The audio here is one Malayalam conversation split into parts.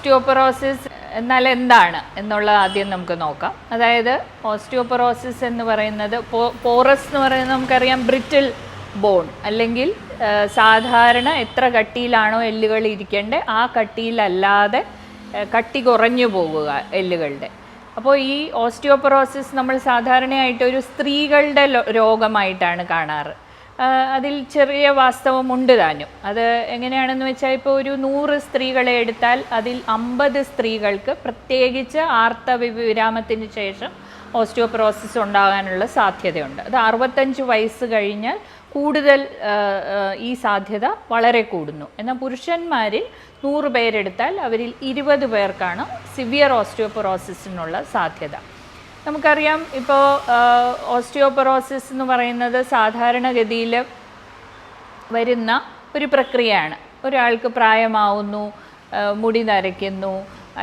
ഓസ്റ്റിയോപൊറോസിസ് എന്നാൽ എന്താണ് എന്നുള്ളത് ആദ്യം നമുക്ക് നോക്കാം. അതായത് ഓസ്റ്റിയോപൊറോസിസ് എന്ന് പറയുന്നത് പോറസ് എന്ന് പറയുന്നത് നമുക്കറിയാം ബ്രിറ്റിൽ ബോൺ, അല്ലെങ്കിൽ സാധാരണ എത്ര കട്ടിയിലാണോ എല്ലുകൾ ഇരിക്കേണ്ടത് ആ കട്ടിയിലല്ലാതെ കട്ടി കുറഞ്ഞു പോകുക എല്ലുകളുടെ. അപ്പോൾ ഈ ഓസ്റ്റിയോപൊറോസിസ് നമ്മൾ സാധാരണയായിട്ട് ഒരു സ്ത്രീകളുടെ രോഗമായിട്ടാണ് കാണാറ്. അതിൽ ചെറിയ വാസ്തവമുണ്ട് താനും. അത് എങ്ങനെയാണെന്ന് വെച്ചാൽ, ഇപ്പോൾ ഒരു 100 സ്ത്രീകളെ എടുത്താൽ അതിൽ 50 സ്ത്രീകൾക്ക് പ്രത്യേകിച്ച് ആർത്തവവിരാമത്തിന് ശേഷം ഓസ്റ്റിയോപൊറോസിസ് ഉണ്ടാകാനുള്ള സാധ്യതയുണ്ട്. അത് 65 വയസ്സ് കഴിഞ്ഞാൽ കൂടുതൽ ഈ സാധ്യത വളരെ കൂടുന്നു. എന്നാൽ പുരുഷന്മാരിൽ 100 പേരെടുത്താൽ അവരിൽ 20 പേർക്കാണ് സിവിയർ ഓസ്റ്റിയോപൊറോസിസിനുള്ള സാധ്യത. നമുക്കറിയാം, ഇപ്പോൾ ഓസ്റ്റിയോപൊറോസിസ് എന്ന് പറയുന്നത് സാധാരണഗതിയിൽ വരുന്ന ഒരു പ്രക്രിയയാണ്. ഒരാൾക്ക് പ്രായമാവുന്നു, മുടി നരയ്ക്കുന്നു,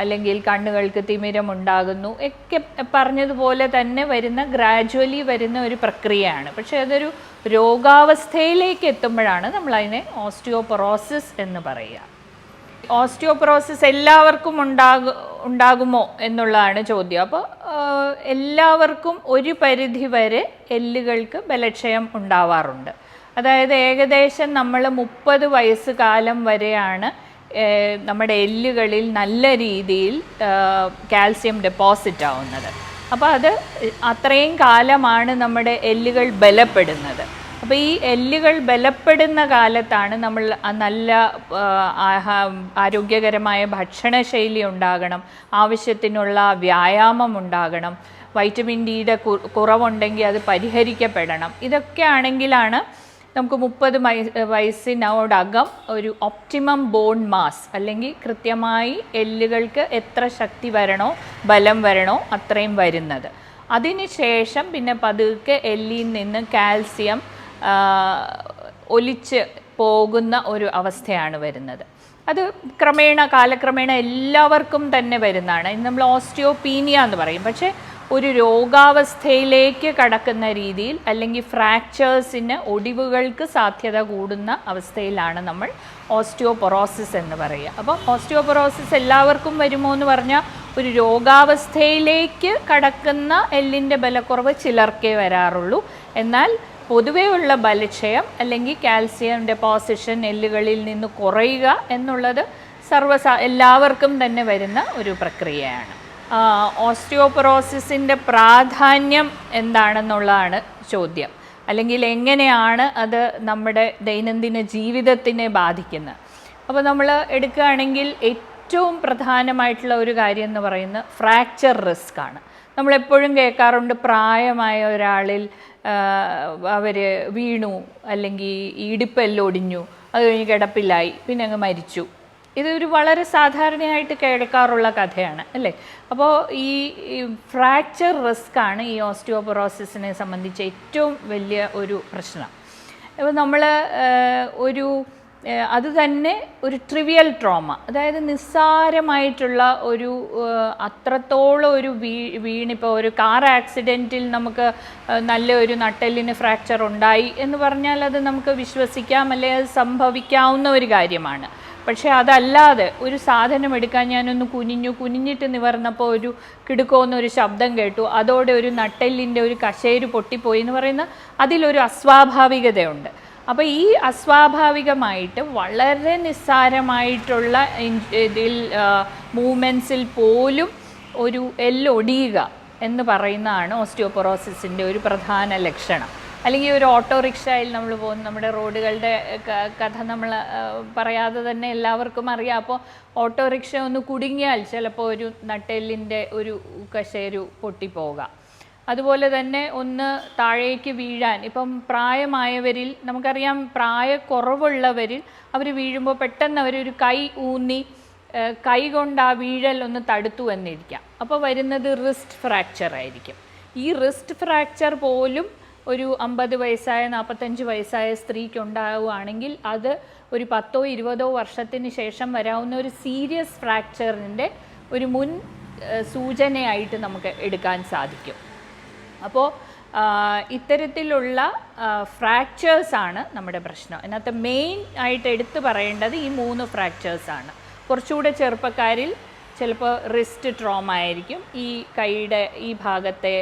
അല്ലെങ്കിൽ കണ്ണുകൾക്ക് തിമിരമുണ്ടാകുന്നു ഒക്കെ പറഞ്ഞതുപോലെ തന്നെ വരുന്ന ഗ്രാജുവലി വരുന്ന ഒരു പ്രക്രിയയാണ്. പക്ഷേ അതൊരു രോഗാവസ്ഥയിലേക്ക് എത്തുമ്പോഴാണ് നമ്മളതിനെ ഓസ്റ്റിയോപൊറോസിസ് എന്ന് പറയുക. ഓസ്റ്റിയോപൊറോസിസ് എല്ലാവർക്കും ഉണ്ടാകുമോ എന്നുള്ളതാണ് ചോദ്യം. അപ്പോൾ എല്ലാവർക്കും ഒരു പരിധി വരെ എല്ലുകൾക്ക് ബലക്ഷയം ഉണ്ടാവാറുണ്ട്. അതായത് ഏകദേശം നമ്മൾ 30 വയസ്സ് കാലം വരെയാണ് നമ്മുടെ എല്ലുകളിൽ നല്ല രീതിയിൽ കാൽസ്യം ഡെപ്പോസിറ്റ് ആവുന്നത്. അപ്പോൾ അത് അത്രയും കാലമാണ് നമ്മുടെ എല്ലുകൾ ബലപ്പെടുന്നത്. അപ്പോൾ ഈ എല്ലുകൾ ബലപ്പെടുന്ന കാലത്താണ് നമ്മൾ നല്ല ആരോഗ്യകരമായ ഭക്ഷണശൈലി ഉണ്ടാകണം, ആവശ്യത്തിനുള്ള വ്യായാമം ഉണ്ടാകണം, വൈറ്റമിൻ ഡിയുടെ കുറവുണ്ടെങ്കിൽ അത് പരിഹരിക്കപ്പെടണം. ഇതൊക്കെ ആണെങ്കിലാണ് നമുക്ക് 30 വയസ്സിനോടകം ഒരു ഒപ്റ്റിമം ബോൺ മാസ്, അല്ലെങ്കിൽ കൃത്യമായി എല്ലുകൾക്ക് എത്ര ശക്തി വരണോ ബലം വരണോ അത്രയും വരുന്നത്. അതിനുശേഷം പിന്നെ പതുക്കെ എല്ലിൽ നിന്ന് കാൽസ്യം ഒലിച്ച് പോകുന്ന ഒരു അവസ്ഥയാണ് വരുന്നത്. അത് കാലക്രമേണ എല്ലാവർക്കും തന്നെ വരുന്നതാണ്. നമ്മൾ ഓസ്റ്റിയോപീനിയ എന്ന് പറയും. പക്ഷേ ഒരു രോഗാവസ്ഥയിലേക്ക് കടക്കുന്ന രീതിയിൽ, അല്ലെങ്കിൽ ഫ്രാക്ചേഴ്സിന്, ഒടിവുകൾക്ക് സാധ്യത കൂടുന്ന അവസ്ഥയിലാണ് നമ്മൾ ഓസ്റ്റിയോപൊറോസിസ് എന്ന് പറയുക. അപ്പോൾ ഓസ്റ്റിയോപൊറോസിസ് എല്ലാവർക്കും വരുമോ എന്ന് പറഞ്ഞാൽ, ഒരു രോഗാവസ്ഥയിലേക്ക് കടക്കുന്ന എല്ലിൻ്റെ ബലക്കുറവ് ചിലർക്കേ വരാറുള്ളൂ. എന്നാൽ പൊതുവേ ഉള്ള ബലക്ഷയം അല്ലെങ്കിൽ കാൽസ്യം ഡെപ്പോസിഷൻ എല്ലുകളിൽ നിന്ന് കുറയുക എന്നുള്ളത് എല്ലാവർക്കും തന്നെ വരുന്ന ഒരു പ്രക്രിയയാണ്. ഓസ്റ്റിയോപൊറോസിസിൻ്റെ പ്രാധാന്യം എന്താണെന്നുള്ളതാണ് ചോദ്യം. അല്ലെങ്കിൽ എങ്ങനെയാണ് അത് നമ്മുടെ ദൈനംദിന ജീവിതത്തിനെ ബാധിക്കുന്നത്. അപ്പോൾ നമ്മൾ എടുക്കുകയാണെങ്കിൽ ഏറ്റവും പ്രധാനമായിട്ടുള്ള ഒരു കാര്യം എന്ന് പറയുന്നത് ഫ്രാക്ചർ റിസ്ക് ആണ്. നമ്മളെപ്പോഴും കേൾക്കാറുണ്ട്, പ്രായമായ ഒരാളിൽ അവർ വീണു, അല്ലെങ്കിൽ ഇടുപ്പെല്ലൊടിഞ്ഞു, അത് കഴിഞ്ഞ് കിടപ്പിലായി, പിന്നെ അങ്ങ് മരിച്ചു. ഇതൊരു വളരെ സാധാരണയായിട്ട് കേൾക്കാറുള്ള കഥയാണ്, അല്ലേ? അപ്പോൾ ഈ ഫ്രാക്ചർ റിസ്ക് ആണ് ഈ ഓസ്റ്റിയോപൊറോസിസിനെ സംബന്ധിച്ച് ഏറ്റവും വലിയ ഒരു പ്രശ്നം. അപ്പോൾ നമ്മൾ അത് തന്നെ ഒരു ട്രിവിയൽ ട്രോമ, അതായത് നിസ്സാരമായിട്ടുള്ള ഒരു അത്രത്തോളം ഒരു വീണിപ്പോൾ ഒരു കാർ ആക്സിഡൻറ്റിൽ നമുക്ക് നല്ലൊരു നട്ടെല്ലിന് ഫ്രാക്ചർ ഉണ്ടായി എന്ന് പറഞ്ഞാൽ അത് നമുക്ക് വിശ്വസിക്കാം, അല്ലെങ്കിൽ അത് സംഭവിക്കാവുന്ന ഒരു കാര്യമാണ്. പക്ഷേ അതല്ലാതെ ഒരു സാധനം എടുക്കാൻ ഞാനൊന്ന് കുനിഞ്ഞിട്ട് നിവർന്നപ്പോൾ ഒരു കിടുക്കോന്നൊരു ശബ്ദം കേട്ടു, അതോടെ ഒരു നട്ടെല്ലിൻ്റെ ഒരു കശേരു പൊട്ടിപ്പോയി എന്ന് പറയുന്ന അതിലൊരു അസ്വാഭാവികതയുണ്ട്. അപ്പോൾ ഈ അസ്വാഭാവികമായിട്ട് വളരെ നിസ്സാരമായിട്ടുള്ള ഇതിൽ മൂവ്മെൻറ്റ്സിൽ പോലും ഒരു എല്ലൊടിയുക എന്ന് പറയുന്നതാണ് ഓസ്റ്റിയോപൊറോസിസിൻ്റെ ഒരു പ്രധാന ലക്ഷണം. അല്ലെങ്കിൽ ഒരു ഓട്ടോറിക്ഷയിൽ നമ്മൾ പോകുന്ന നമ്മുടെ റോഡുകളുടെ കഥ നമ്മൾ പറയാതെ തന്നെ എല്ലാവർക്കും അറിയാം. അപ്പോൾ ഓട്ടോറിക്ഷ ഒന്ന് കുടുങ്ങിയാൽ ചിലപ്പോൾ ഒരു നട്ടെല്ലിൻ്റെ ഒരു കശേരു പൊട്ടിപ്പോകാം. അതുപോലെ തന്നെ ഒന്ന് താഴേക്ക് വീഴാൻ, ഇപ്പം പ്രായമായവരിൽ നമുക്കറിയാം, പ്രായക്കുറവുള്ളവരിൽ അവർ വീഴുമ്പോൾ പെട്ടെന്ന് അവരൊരു കൈ ഊന്നി കൈ കൊണ്ട് ആ വീഴൽ ഒന്ന് തടുത്തു എന്നിരിക്കാം. അപ്പോൾ വരുന്നത് റിസ്റ്റ് ഫ്രാക്ചർ ആയിരിക്കും. ഈ റിസ്റ്റ് ഫ്രാക്ചർ പോലും ഒരു 50 വയസ്സായ 45 വയസ്സായ സ്ത്രീക്ക് ഉണ്ടാവുകയാണെങ്കിൽ അത് ഒരു 10-20 വർഷത്തിന് ശേഷം വരാവുന്ന ഒരു സീരിയസ് ഫ്രാക്ചറിൻ്റെ ഒരു മുൻ സൂചനയായിട്ട് നമുക്ക് എടുക്കാൻ സാധിക്കും. അപ്പോൾ ഇത്തരത്തിലുള്ള ഫ്രാക്ചേഴ്സാണ് നമ്മുടെ പ്രശ്നം. അതിനകത്ത് മെയിൻ ആയിട്ട് എടുത്തു പറയേണ്ടത് ഈ 3 ഫ്രാക്ചേഴ്സാണ്. കുറച്ചുകൂടെ ചെറുപ്പക്കാരിൽ ചിലപ്പോൾ റിസ്റ്റ് ട്രോമ ആയിരിക്കും, ഈ കൈയുടെ ഈ ഭാഗത്തെ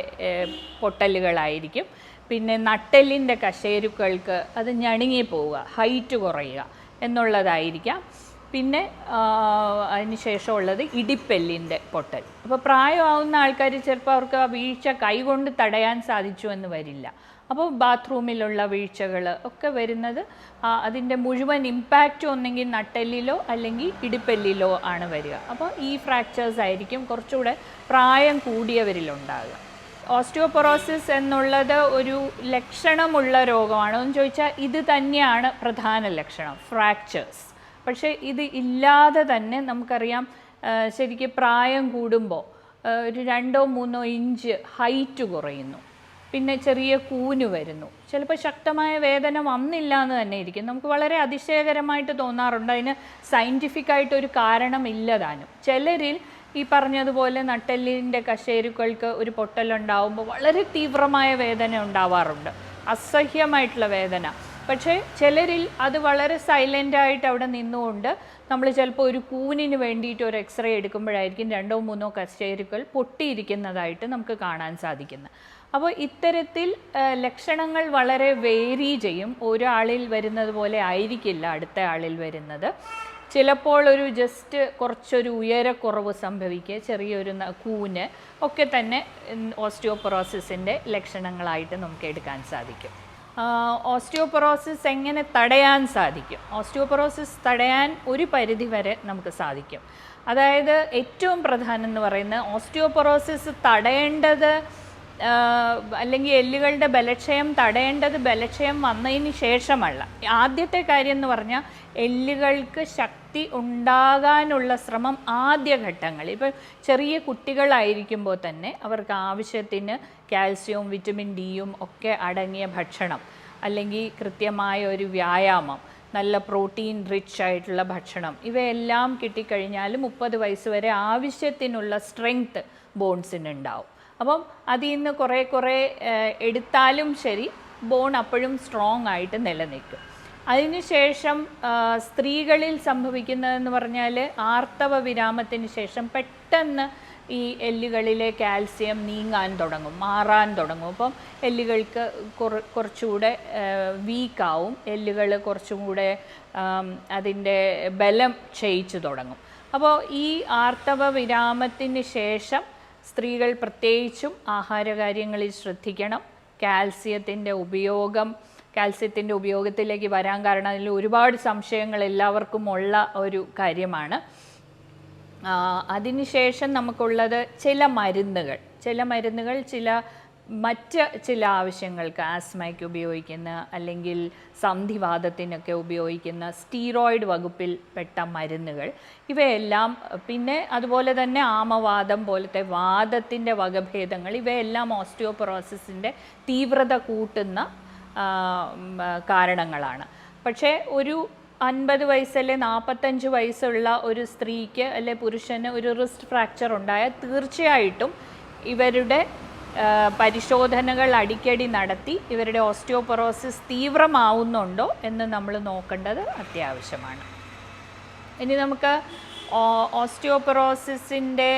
പൊട്ടലുകളായിരിക്കും. പിന്നെ നട്ടെല്ലിൻ്റെ കശേരുക്കൾക്ക് അത് ഞണുങ്ങി പോവുക, ഹൈറ്റ് കുറയുക എന്നുള്ളതായിരിക്കാം. പിന്നെ അതിന് ശേഷമുള്ളത് ഇടിപ്പെല്ലിൻ്റെ പൊട്ടൽ. അപ്പോൾ പ്രായമാവുന്ന ആൾക്കാർ ചിലപ്പോൾ അവർക്ക് ആ വീഴ്ച കൈകൊണ്ട് തടയാൻ സാധിച്ചു എന്ന് വരില്ല. അപ്പോൾ ബാത്റൂമിലുള്ള വീഴ്ചകൾ ഒക്കെ വരുന്നത് അതിൻ്റെ മുഴുവൻ ഇമ്പാക്റ്റ് ഒന്നെങ്കിൽ നട്ടെല്ലിലോ അല്ലെങ്കിൽ ഇടിപ്പെല്ലിലോ ആണ് വരിക. അപ്പോൾ ഈ ഫ്രാക്ചേഴ്സ് ആയിരിക്കും കുറച്ചുകൂടെ പ്രായം കൂടിയവരിലുണ്ടാകുക. ഓസ്റ്റിയോപൊറോസിസ് എന്നുള്ളത് ഒരു ലക്ഷണമുള്ള രോഗമാണോ എന്ന് ചോദിച്ചാൽ ഇത് തന്നെയാണ് പ്രധാന ലക്ഷണം, ഫ്രാക്ചേഴ്സ്. പക്ഷേ ഇത് ഇല്ലാതെ തന്നെ നമുക്കറിയാം ശരിക്കും പ്രായം കൂടുമ്പോൾ ഒരു 2-3 ഇഞ്ച് ഹൈറ്റ് കുറയുന്നു, പിന്നെ ചെറിയ കൂന് വരുന്നു, ചിലപ്പോൾ ശക്തമായ വേദന വന്നില്ല എന്ന് തന്നെ ഇരിക്കും. നമുക്ക് വളരെ അതിശയകരമായിട്ട് തോന്നാറുണ്ട്, അതിന് സയൻറ്റിഫിക്കായിട്ടൊരു കാരണമില്ലതാനും. ചിലരിൽ ഈ പറഞ്ഞതുപോലെ നട്ടെല്ലിൻ്റെ കശേരുക്കൾക്ക് ഒരു പൊട്ടലുണ്ടാവുമ്പോൾ വളരെ തീവ്രമായ വേദന ഉണ്ടാവാറുണ്ട്, അസഹ്യമായിട്ടുള്ള വേദന. പക്ഷേ ചിലരിൽ അത് വളരെ സൈലൻ്റായിട്ട് അവിടെ നിന്നുകൊണ്ട് നമ്മൾ ചിലപ്പോൾ ഒരു കൂനിന് വേണ്ടിയിട്ട് ഒരു എക്സ്റേ എടുക്കുമ്പോഴായിരിക്കും 2-3 കശേരുക്കൾ പൊട്ടിയിരിക്കുന്നതായിട്ട് നമുക്ക് കാണാൻ സാധിക്കുന്നത്. അപ്പോൾ ഇത്തരത്തിൽ ലക്ഷണങ്ങൾ വളരെ വേരി ചെയ്യും. ഒരാളിൽ വരുന്നത് പോലെ ആയിരിക്കില്ല അടുത്ത ആളിൽ വരുന്നത്. ചിലപ്പോൾ ഒരു ജസ്റ്റ് കുറച്ചൊരു ഉയരക്കുറവ് സംഭവിക്കുക, ചെറിയൊരു കൂന് ഒക്കെ തന്നെ ഓസ്റ്റിയോപൊറോസിസിൻ്റെ ലക്ഷണങ്ങളായിട്ട് നമുക്ക് എടുക്കാൻ സാധിക്കും. ഓസ്റ്റിയോപൊറോസിസ് എങ്ങനെ തടയാൻ സാധിക്കും? ഓസ്റ്റിയോപൊറോസിസ് തടയാൻ ഒരു പരിധി വരെ നമുക്ക് സാധിക്കും. അതായത് ഏറ്റവും പ്രധാനം എന്ന് പറയുന്നത് ഓസ്റ്റിയോപൊറോസിസ് തടയേണ്ടത് അല്ലെങ്കിൽ എല്ലുകളുടെ ബലക്ഷയം തടയേണ്ടത് ബലക്ഷയം വന്നതിന് ശേഷമല്ല. ആദ്യത്തെ കാര്യം എന്ന് പറഞ്ഞാൽ എല്ലുകൾക്ക് ശക്തി ഉണ്ടാകാനുള്ള ശ്രമം ആദ്യഘട്ടങ്ങൾ. ഇപ്പം ചെറിയ കുട്ടികളായിരിക്കുമ്പോൾ തന്നെ അവർക്ക് ആവശ്യത്തിന് കാൽസ്യവും വിറ്റമിൻ ഡിയും ഒക്കെ അടങ്ങിയ ഭക്ഷണം, അല്ലെങ്കിൽ കൃത്യമായ ഒരു വ്യായാമം, നല്ല പ്രോട്ടീൻ റിച്ച് ആയിട്ടുള്ള ഭക്ഷണം, ഇവയെല്ലാം കിട്ടിക്കഴിഞ്ഞാൽ 30 വയസ്സ് വരെ ആവശ്യത്തിനുള്ള സ്ട്രെങ്ത് ബോൺസിനുണ്ടാവും. അപ്പം അതിൽ നിന്ന് കുറേ എടുത്താലും ശരി ബോൺ അപ്പോഴും സ്ട്രോങ് ആയിട്ട് നിലനിൽക്കും. അതിനുശേഷം സ്ത്രീകളിൽ സംഭവിക്കുന്നതെന്ന് പറഞ്ഞാൽ ആർത്തവ വിരാമത്തിന് ശേഷം പെട്ടെന്ന് ഈ എല്ലുകളിലെ കാൽസ്യം നീങ്ങാൻ തുടങ്ങും, മാറാൻ തുടങ്ങും. അപ്പം എല്ലുകൾക്ക് കുറച്ചുകൂടെ വീക്കാവും, എല്ലുകൾ കുറച്ചും കൂടെ അതിൻ്റെ ബലം ക്ഷയിച്ചു തുടങ്ങും. അപ്പോൾ ഈ ആർത്തവ വിരാമത്തിന് ശേഷം സ്ത്രീകൾ പ്രത്യേകിച്ചും ആഹാരകാര്യങ്ങളിൽ ശ്രദ്ധിക്കണം. കാൽസ്യത്തിൻ്റെ ഉപയോഗത്തിലേക്ക് വരാൻ കാരണം അതിൽ ഒരുപാട് സംശയങ്ങൾ എല്ലാവർക്കും ഉള്ള ഒരു കാര്യമാണ്. അതിനുശേഷം നമുക്കുള്ളത് ചില മരുന്നുകൾ മറ്റ് ചില ആവശ്യങ്ങൾക്ക്, ആസ്മയ്ക്ക് ഉപയോഗിക്കുന്ന അല്ലെങ്കിൽ സന്ധിവാതത്തിനൊക്കെ ഉപയോഗിക്കുന്ന സ്റ്റീറോയിഡ് വകുപ്പിൽ പെട്ട മരുന്നുകൾ, ഇവയെല്ലാം, പിന്നെ അതുപോലെ തന്നെ ആമവാദം പോലത്തെ വാദത്തിൻ്റെ വകഭേദങ്ങൾ, ഇവയെല്ലാം ഓസ്റ്റിയോപൊറോസിസിൻ്റെ തീവ്രത കൂട്ടുന്ന കാരണങ്ങളാണ്. പക്ഷേ ഒരു 50 വയസ്സല്ലേ 45 വയസ്സുള്ള ഒരു സ്ത്രീക്ക് അല്ലെ പുരുഷന് ഒരു റിസ്റ്റ് ഫ്രാക്ചർ ഉണ്ടായാൽ തീർച്ചയായിട്ടും ഇവരുടെ പരിശോധനകൾ അടിക്കടി നടത്തി ഇവരുടെ ഓസ്റ്റിയോപൊറോസിസ് തീവ്രമാവുന്നുണ്ടോ എന്ന് നമ്മൾ നോക്കേണ്ടത് അത്യാവശ്യമാണ്. ഇനി നമുക്ക് ഓസ്റ്റിയോപൊറോസിസിൻ്റെ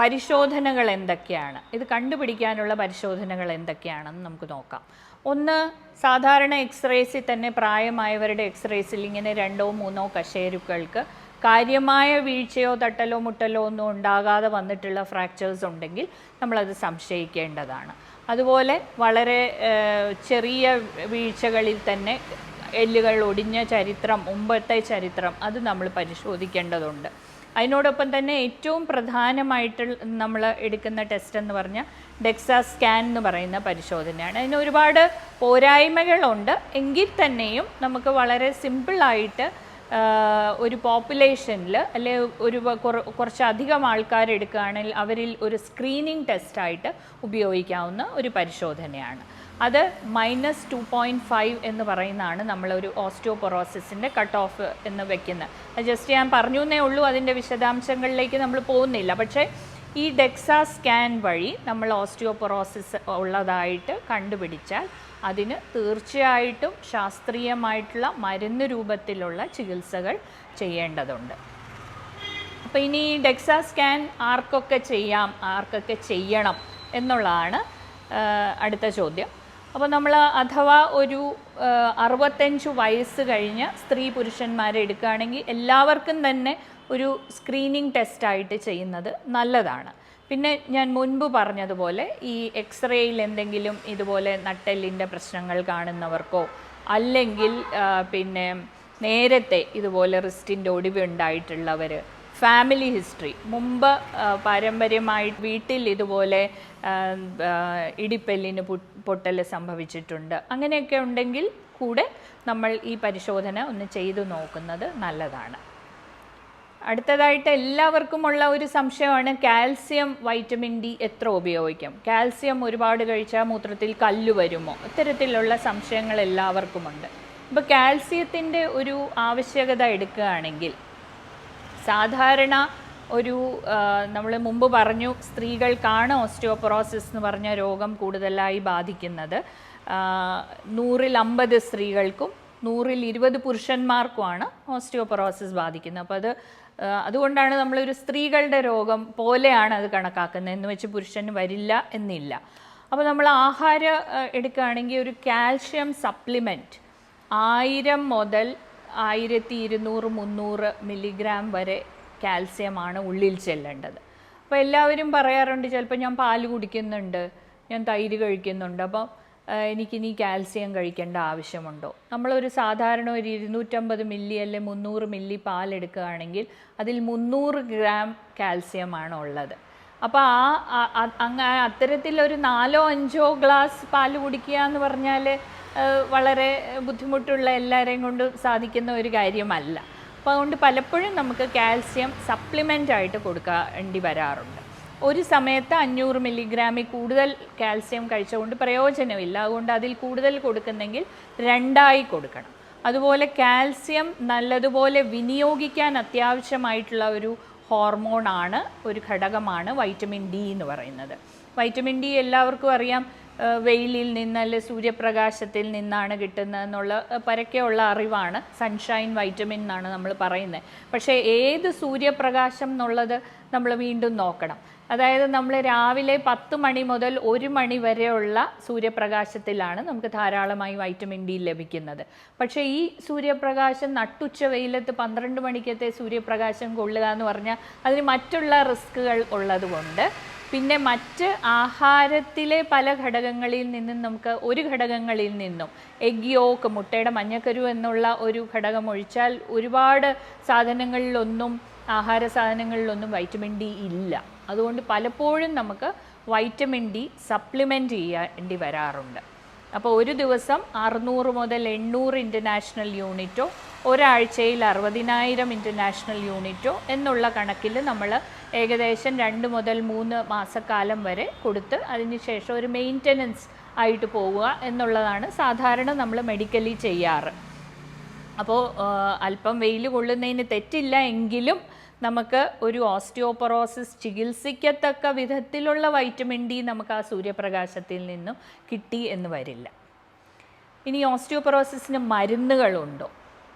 പരിശോധനകൾ എന്തൊക്കെയാണ്, ഇത് കണ്ടുപിടിക്കാനുള്ള പരിശോധനകൾ എന്തൊക്കെയാണെന്ന് നമുക്ക് നോക്കാം. ഒന്ന്, സാധാരണ എക്സ്റേസിൽ തന്നെ പ്രായമായവരുടെ എക്സ്റേസിൽ ഇങ്ങനെ 2-3 കശേരുക്കൾക്ക് കാര്യമായ വീഴ്ചയോ തട്ടലോ മുട്ടലോ ഒന്നും ഉണ്ടാകാതെ വന്നിട്ടുള്ള ഫ്രാക്ചേഴ്സ് ഉണ്ടെങ്കിൽ നമ്മളത് സംശയിക്കേണ്ടതാണ്. അതുപോലെ വളരെ ചെറിയ വീഴ്ചകളിൽ തന്നെ എല്ലുകൾ ഒടിഞ്ഞ ചരിത്രം, മുമ്പത്തെ ചരിത്രം, അത് നമ്മൾ പരിശോധിക്കേണ്ടതുണ്ട്. അതിനോടൊപ്പം തന്നെ ഏറ്റവും പ്രധാനമായിട്ട് നമ്മൾ എടുക്കുന്ന ടെസ്റ്റ് എന്ന് പറഞ്ഞാൽ ഡെക്സാ സ്കാൻ എന്ന് പറയുന്ന പരിശോധനയാണ്. അതിന് ഒരുപാട് പോരായ്മകളുണ്ട്, എങ്കിൽ തന്നെയും നമുക്ക് വളരെ സിമ്പിളായിട്ട് ഒരു പോപ്പുലേഷനിൽ അല്ലെ കുറച്ചധികം ആൾക്കാരെടുക്കുകയാണെങ്കിൽ അവരിൽ ഒരു സ്ക്രീനിങ് ടെസ്റ്റായിട്ട് ഉപയോഗിക്കാവുന്ന ഒരു പരിശോധനയാണ്. അത് -2.5 എന്ന് പറയുന്നതാണ് നമ്മളൊരു ഓസ്റ്റിയോപൊറോസിസിൻ്റെ കട്ട് ഓഫ് എന്ന് വെക്കുന്നത്. അത് ജസ്റ്റ് ഞാൻ പറഞ്ഞു എന്നേ ഉള്ളൂ, അതിൻ്റെ വിശദാംശങ്ങളിലേക്ക് നമ്മൾ പോകുന്നില്ല. പക്ഷേ ഈ ഡെക്സാ സ്കാൻ വഴി നമ്മൾ ഓസ്റ്റിയോപൊറോസിസ് ഉള്ളതായിട്ട് കണ്ടുപിടിച്ചാൽ അതിന് തീർച്ചയായിട്ടും ശാസ്ത്രീയമായിട്ടുള്ള മരുന്ന് രൂപത്തിലുള്ള ചികിത്സകൾ ചെയ്യേണ്ടതുണ്ട്. അപ്പോൾ ഇനി ഡെക്സാ സ്കാൻ ആർക്കൊക്കെ ചെയ്യാം, ആർക്കൊക്കെ ചെയ്യണം എന്നുള്ളതാണ് അടുത്ത ചോദ്യം. അപ്പോൾ നമ്മൾ അഥവാ ഒരു 65 വയസ്സ് കഴിഞ്ഞ് സ്ത്രീ പുരുഷന്മാരെ എടുക്കുകയാണെങ്കിൽ എല്ലാവർക്കും തന്നെ ഒരു സ്ക്രീനിങ് ടെസ്റ്റായിട്ട് ചെയ്യുന്നത് നല്ലതാണ്. പിന്നെ ഞാൻ മുൻപ് പറഞ്ഞതുപോലെ ഈ എക്സ്റേയിൽ എന്തെങ്കിലും ഇതുപോലെ നട്ടെല്ലിൻ്റെ പ്രശ്നങ്ങൾ കാണുന്നവർക്കോ അല്ലെങ്കിൽ പിന്നെ നേരത്തെ ഇതുപോലെ റിസ്റ്റിൻ്റെ ഒടിവ് ഉണ്ടായിട്ടുള്ളവർ, ഫാമിലി ഹിസ്റ്ററി, മുമ്പ് പാരമ്പര്യമായി വീട്ടിൽ ഇതുപോലെ ഇടിപ്പെല്ലിന് പൊട്ടൽ സംഭവിച്ചിട്ടുണ്ട്, അങ്ങനെയൊക്കെ ഉണ്ടെങ്കിൽ കൂടെ നമ്മൾ ഈ പരിശോധന ഒന്ന് ചെയ്തു നോക്കുന്നത് നല്ലതാണ്. അടുത്തതായിട്ട് എല്ലാവർക്കുമുള്ള ഒരു സംശയമാണ് കാൽസ്യം വൈറ്റമിൻ ഡി എത്ര ഉപയോഗിക്കാം, കാൽസ്യം ഒരുപാട് കഴിച്ചാൽ മൂത്രത്തിൽ കല്ല് വരുമോ, ഇത്തരത്തിലുള്ള സംശയങ്ങൾ എല്ലാവർക്കുമുണ്ട്. ഇപ്പോൾ കാൽസ്യത്തിൻ്റെ ഒരു ആവശ്യകത എടുക്കുകയാണെങ്കിൽ സാധാരണ ഒരു നമ്മൾ മുമ്പ് പറഞ്ഞു സ്ത്രീകൾക്കാണ് ഓസ്റ്റിയോപൊറോസിസ് എന്ന് പറഞ്ഞ രോഗം കൂടുതലായി ബാധിക്കുന്നത്. 100-50 സ്ത്രീകൾക്കും 100-20 പുരുഷന്മാർക്കുമാണ് ഓസ്റ്റിയോപൊറോസിസ് ബാധിക്കുന്നത്. അപ്പോൾ അതുകൊണ്ടാണ് നമ്മളൊരു സ്ത്രീകളുടെ രോഗം പോലെയാണ് അത് കണക്കാക്കുന്നത്, എന്ന് വെച്ച് പുരുഷന് വരില്ല എന്നില്ല. അപ്പോൾ നമ്മൾ ആഹാരം എടുക്കുകയാണെങ്കിൽ ഒരു കാൽഷ്യം സപ്ലിമെൻറ്റ് 1000 മുതൽ 1200-300 മില്ലിഗ്രാം വരെ കാൽസ്യമാണ് ഉള്ളിൽ ചെല്ലേണ്ടത്. അപ്പോൾ എല്ലാവരും പറയാറുണ്ട് ചിലപ്പോൾ ഞാൻ പാല് കുടിക്കുന്നുണ്ട്, ഞാൻ തൈര് കഴിക്കുന്നുണ്ട്, അപ്പോൾ എനിക്കിനി കാൽസ്യം കഴിക്കേണ്ട ആവശ്യമുണ്ടോ? നമ്മളൊരു സാധാരണ ഒരു 250 മില്ലി അല്ലെങ്കിൽ 300 മില്ലി പാലെടുക്കുകയാണെങ്കിൽ അതിൽ 300 ഗ്രാം കാൽസ്യമാണ് ഉള്ളത്. അപ്പോൾ അത്തരത്തിലൊരു 4-5 ഗ്ലാസ് പാല് കുടിക്കുക എന്ന് പറഞ്ഞാൽ വളരെ ബുദ്ധിമുട്ടുള്ള എല്ലാവരെയും കൊണ്ട് സാധിക്കുന്ന ഒരു കാര്യമല്ല. അപ്പോൾ അതുകൊണ്ട് പലപ്പോഴും നമുക്ക് കാൽസ്യം സപ്ലിമെൻ്റ് ആയിട്ട് കൊടുക്കേണ്ടി വരാറുണ്ട്. ഒരു സമയത്ത് 500 മില്ലിഗ്രാമിൽ കൂടുതൽ കാൽസ്യം കഴിച്ചുകൊണ്ട് പ്രയോജനമില്ല. അതുകൊണ്ട് അതിൽ കൂടുതൽ കൊടുക്കുന്നെങ്കിൽ 2 കൊടുക്കണം. അതുപോലെ കാൽസ്യം നല്ലതുപോലെ വിനിയോഗിക്കാൻ അത്യാവശ്യമായിട്ടുള്ള ഒരു ഹോർമോണാണ്, ഒരു ഘടകമാണ് വൈറ്റമിൻ ഡി എന്ന് പറയുന്നത്. വൈറ്റമിൻ ഡി എല്ലാവർക്കും അറിയാം വെയിലിൽ നിന്ന് അല്ലെ സൂര്യപ്രകാശത്തിൽ നിന്നാണ് കിട്ടുന്നതെന്നുള്ള പരക്കെയുള്ള അറിവാണ്. സൺഷൈൻ വൈറ്റമിൻ എന്നാണ് നമ്മൾ പറയുന്നത്. പക്ഷേ ഏത് സൂര്യപ്രകാശം എന്നുള്ളത് നമ്മൾ വീണ്ടും നോക്കണം. അതായത് നമ്മൾ രാവിലെ 10 മണി മുതൽ 1 മണി വരെയുള്ള സൂര്യപ്രകാശത്തിലാണ് നമുക്ക് ധാരാളമായി വൈറ്റമിൻ ഡി ലഭിക്കുന്നത്. പക്ഷേ ഈ സൂര്യപ്രകാശം നട്ടുച്ച വെയിലത്ത് 12 മണിക്കത്തെ സൂര്യപ്രകാശം കൊള്ളുക എന്ന് പറഞ്ഞാൽ അതിന് മറ്റുള്ള റിസ്കുകൾ ഉള്ളതുകൊണ്ട് പിന്നെ മറ്റ് ആഹാരത്തിലെ പല ഘടകങ്ങളിൽ നിന്നും നമുക്ക് ഒരു ഘടകങ്ങളിൽ നിന്നും എഗ് യോക്ക്, മുട്ടയുടെ മഞ്ഞക്കരു എന്നുള്ള ഒരു ഘടകം ഒഴിച്ചാൽ ഒരുപാട് സാധനങ്ങളിലൊന്നും ആഹാര സാധനങ്ങളിലൊന്നും വൈറ്റമിൻ ഡി ഇല്ല. അതുകൊണ്ട് പലപ്പോഴും നമുക്ക് വൈറ്റമിൻ ഡി സപ്ലിമെൻറ്റ് ചെയ്യേണ്ടി വരാറുണ്ട്. അപ്പോൾ ഒരു ദിവസം 600 മുതൽ 800 ഇൻ്റർനാഷണൽ യൂണിറ്റോ ഒരാഴ്ചയിൽ 60,000 ഇൻ്റർനാഷണൽ യൂണിറ്റോ എന്നുള്ള കണക്കിൽ നമ്മൾ ഏകദേശം 2 മുതൽ 3 മാസക്കാലം വരെ കൊടുത്ത് അതിനുശേഷം ഒരു മെയിൻ്റനൻസ് ആയിട്ട് പോവുക എന്നുള്ളതാണ് സാധാരണ നമ്മൾ മെഡിക്കലി ചെയ്യാറ്. അപ്പോൾ അല്പം വെയിൽ കൊള്ളുന്നതിന് തെറ്റില്ല എങ്കിലും നമുക്ക് ഒരു ഓസ്റ്റിയോപൊറോസിസ് ചികിത്സിക്കത്തക്ക വിധത്തിലുള്ള വൈറ്റമിൻ ഡി നമുക്ക് ആ സൂര്യപ്രകാശത്തിൽ നിന്നും കിട്ടി എന്ന് വരില്ല. ഇനി ഓസ്റ്റിയോപൊറോസിസിന് മരുന്നുകളുണ്ടോ?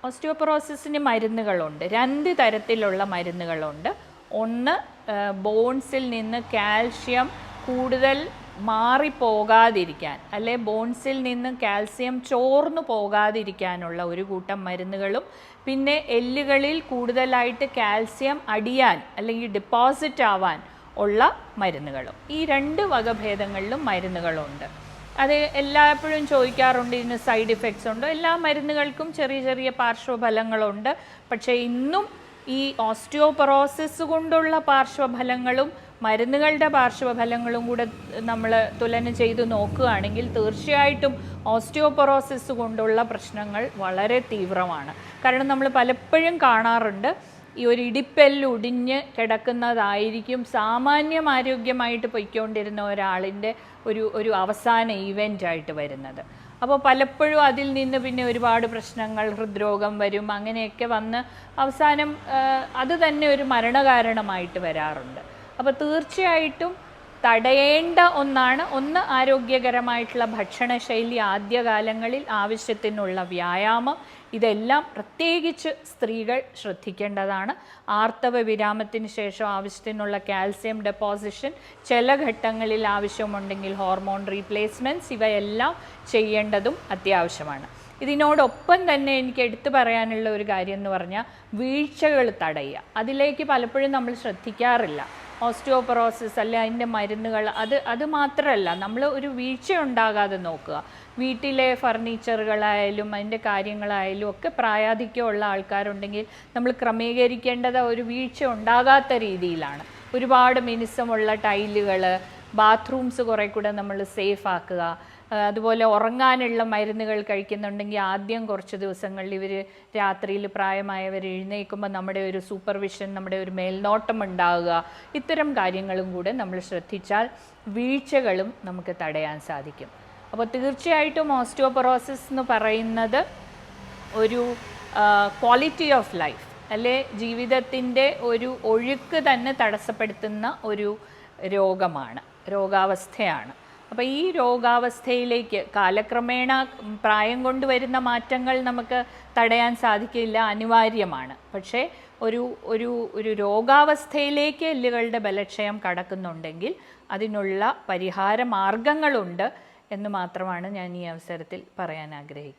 ഓസ്റ്റിയോപൊറോസിസിന് മരുന്നുകളുണ്ട്. 2 തരത്തിലുള്ള മരുന്നുകളുണ്ട്. ഒന്ന് ബോൺസിൽ നിന്ന് കാൽഷ്യം കൂടുതൽ മാറിപ്പോകാതിരിക്കാൻ അല്ലെ ബോൺസിൽ നിന്ന് കാൽസ്യം ചോർന്നു പോകാതിരിക്കാനുള്ള ഒരു കൂട്ടം മരുന്നുകളും പിന്നെ എല്ലുകളിൽ കൂടുതലായിട്ട് കാൽസ്യം അടിയാൻ അല്ലെങ്കിൽ ഡിപ്പോസിറ്റ് ആവാൻ ഉള്ള മരുന്നുകളും. ഈ 2 വകഭേദങ്ങളിലും മരുന്നുകളുണ്ട്. അത് എല്ലായ്പ്പോഴും ചോദിക്കാറുണ്ട് ഇതിന് സൈഡ് ഇഫക്ട്സ് ഉണ്ടോ? എല്ലാ മരുന്നുകൾക്കും ചെറിയ ചെറിയ പാർശ്വഫലങ്ങളുണ്ട്. പക്ഷേ ഇന്നും ഈ ഓസ്റ്റിയോപൊറോസിസ് കൊണ്ടുള്ള പാർശ്വഫലങ്ങളും മരുന്നുകളുടെ പാർശ്വഫലങ്ങളും കൂടെ നമ്മൾ തുലന ചെയ്ത് നോക്കുകയാണെങ്കിൽ തീർച്ചയായിട്ടും ഓസ്റ്റിയോപൊറോസിസ് കൊണ്ടുള്ള പ്രശ്നങ്ങൾ വളരെ തീവ്രമാണ്. കാരണം നമ്മൾ പലപ്പോഴും കാണാറുണ്ട് ഈ ഒരു ഇടിപ്പെല്ല് ഒടിഞ്ഞ് കിടക്കുന്നതായിരിക്കും സാമാന്യം ആരോഗ്യമായിട്ട് പൊയ്ക്കൊണ്ടിരുന്ന ഒരാളിൻ്റെ ഒരു അവസാന ഈവൻ്റായിട്ട് വരുന്നത്. അപ്പോൾ പലപ്പോഴും അതിൽ നിന്ന് പിന്നെ ഒരുപാട് പ്രശ്നങ്ങൾ, ഹൃദ്രോഗം വരും, അങ്ങനെയൊക്കെ വന്ന് അവസാനം അത് തന്നെ ഒരു മരണകാരണമായിട്ട് വരാറുണ്ട്. അപ്പോൾ തീർച്ചയായിട്ടും തടയേണ്ട ഒന്നാണ്. ഒന്ന്, ആരോഗ്യകരമായിട്ടുള്ള ഭക്ഷണശൈലി, ആദ്യകാലങ്ങളിൽ ആവശ്യത്തിനുള്ള വ്യായാമം, ഇതെല്ലാം പ്രത്യേകിച്ച് സ്ത്രീകൾ ശ്രദ്ധിക്കേണ്ടതാണ്. ആർത്തവ വിരാമത്തിന് ശേഷം ആവശ്യത്തിനുള്ള കാൽസ്യം ഡെപ്പോസിഷൻ, ചില ഘട്ടങ്ങളിൽ ആവശ്യമുണ്ടെങ്കിൽ ഹോർമോൺ റീപ്ലേസ്മെൻറ്റ്സ്, ഇവയെല്ലാം ചെയ്യേണ്ടതും അത്യാവശ്യമാണ്. ഇതിനോടൊപ്പം തന്നെ എനിക്ക് എടുത്തു പറയാനുള്ള ഒരു കാര്യം എന്ന് പറഞ്ഞാൽ വീഴ്ചകൾ തടയുക. അതിലേക്ക് പലപ്പോഴും നമ്മൾ ശ്രദ്ധിക്കാറില്ല. ഓസ്റ്റിയോപൊറോസിസ് അല്ലെ അതിൻ്റെ മരുന്നുകൾ, അത് മാത്രമല്ല, നമ്മൾ ഒരു വീഴ്ച ഉണ്ടാകാതെ നോക്കുക. വീട്ടിലെ ഫർണിച്ചറുകളായാലും അതിൻ്റെ കാര്യങ്ങളായാലും ഒക്കെ പ്രായാധിക്യമുള്ള ആൾക്കാരുണ്ടെങ്കിൽ നമ്മൾ ക്രമീകരിക്കേണ്ടത് ഒരു വീഴ്ച ഉണ്ടാകാത്ത രീതിയിലാണ്. ഒരുപാട് മിനുസമുള്ള ടൈലുകൾ, ബാത്റൂംസ് കുറേ കൂടെ നമ്മൾ സേഫ് ആക്കുക. അതുപോലെ ഉറങ്ങാനുള്ള മരുന്നുകൾ കഴിക്കുന്നുണ്ടെങ്കിൽ ആദ്യം കുറച്ച് ദിവസങ്ങളിൽ ഇവർ രാത്രിയിൽ പ്രായമായവർ എഴുന്നേൽക്കുമ്പോൾ നമ്മുടെ ഒരു സൂപ്പർവിഷൻ, നമ്മുടെ ഒരു മേൽനോട്ടം ഉണ്ടാവുക. ഇത്തരം കാര്യങ്ങളും കൂടെ നമ്മൾ ശ്രദ്ധിച്ചാൽ വീഴ്ചകളും നമുക്ക് തടയാൻ സാധിക്കും. അപ്പോൾ തീർച്ചയായിട്ടും ഓസ്റ്റിയോപൊറോസിസ് എന്ന് പറയുന്നത് ഒരു ക്വാളിറ്റി ഓഫ് ലൈഫ്, അല്ലെ ജീവിതത്തിൻ്റെ ഒരു ഒഴുക്ക് തന്നെ തടസ്സപ്പെടുത്തുന്ന ഒരു രോഗമാണ്, രോഗാവസ്ഥയാണ്. അപ്പോൾ ഈ രോഗാവസ്ഥയിലേക്ക് കാലക്രമേണ പ്രായം കൊണ്ട് വരുന്ന മാറ്റങ്ങൾ നമുക്ക് തടയാൻ സാധിക്കില്ല, അനിവാര്യമാണ്. പക്ഷേ ഒരു രോഗാവസ്ഥയിലേക്ക് എല്ലുകളുടെ ബലക്ഷയം കടക്കുന്നുണ്ടെങ്കിൽ അതിനുള്ള പരിഹാര മാർഗങ്ങളുണ്ട് എന്ന് മാത്രമാണ് ഞാൻ ഈ അവസരത്തിൽ പറയാൻ ആഗ്രഹിക്കുന്നത്.